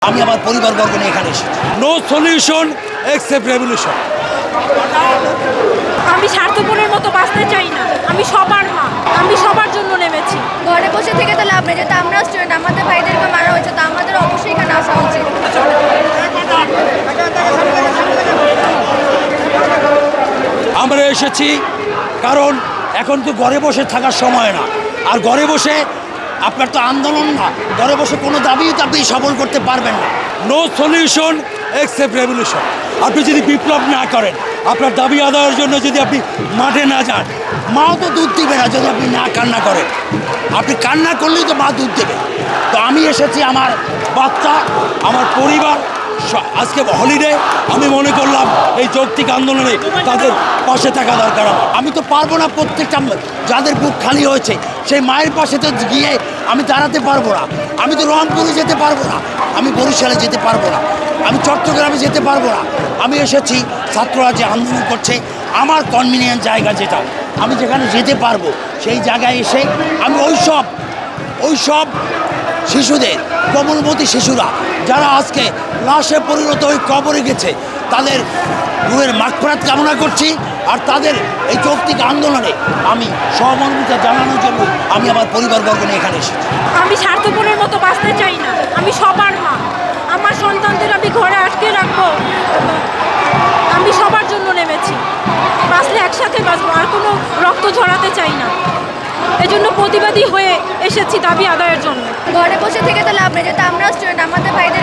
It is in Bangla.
আমি আমার পরিবারবর্গ নিয়ে এখানে এসেছি। No solution except revolution. আমি স্বার্থপরের মতো বাঁচতে চাই না। আমি সবার মা, আমি সবার জন্য নেমেছি। ঘরে বসে থেকে তো লাভ নেই, যেহেতু আমরা স্টুডেন্ট, আমাদের ভাইদেরকে মারা হয়েছে, তো আমাদের অবশ্যই এখানে আসা উচিত। আমরা এসেছি কারণ এখন তো ঘরে বসে থাকার সময় না, আর ঘরে বসে আপনার তো আন্দোলন না, ঘরে বসে কোনো দাবিই তো আপনি সফল করতে পারবেন না। No solution except revolution. আপনি যদি বিপ্লব না করেন, আপনার দাবি আদায়ের জন্য যদি আপনি মাঠে না যান, মাও তো দুধ দিবে না যদি আপনি না কান্না করেন। আপনি কান্না করলেই তো মা দুধ দেবে। তো আমি এসেছি, আমার বাচ্চা, আমার পরিবার আজকে হলিডে, আমি মনে করলাম এই যৌক্তিক আন্দোলনে তাদের পাশে থাকা দরকার। আমি তো পারবো না প্রত্যেকটা যাদের বুক খালি হয়েছে সেই মায়ের পাশে তো গিয়ে আমি দাঁড়াতে পারবো না। আমি তো রংপুরে যেতে পারবো না, আমি বরিশালে যেতে পারবো না, আমি চট্টগ্রামে যেতে পারবো না। আমি এসেছি ছাত্ররা যে আন্দোলন করছে, আমার কনভিনিয়েন্ট জায়গা যেটা, আমি যেখানে যেতে পারবো সেই জায়গায় এসে আমি ওই সব শিশুদের, কোমলমতি শিশুরা যারা আজকে লাশে পরিণত হয়ে কবরে গেছে, তাদের রুহের মাগফিরাত কামনা করছি। আর তাদের এই যৌক্তিক আন্দোলনে আমি সহমর্মিতা জানানোর জন্য আমি আমার পরিবারবর্গ নিয়ে এখানে এসেছি। আমি স্বার্থপরের মতো বাঁচতে চাই না। আমি সবার মা, আমার সন্তানদের আমি ঘরে আটকে রাখবো। আমি সবার জন্য নেমেছি, বাঁচলে একসাথে বাঁচবো, আর কোনো রক্ত ঝরাতে চাই না। এজন্য প্রতিবাদী হয়ে এসেছি দাবি আদায়ের জন্য। ঘরে বসে থেকে তো লাভ নেই, যেহেতু আমরা স্টুডেন্ট, আমাদের ভাইদের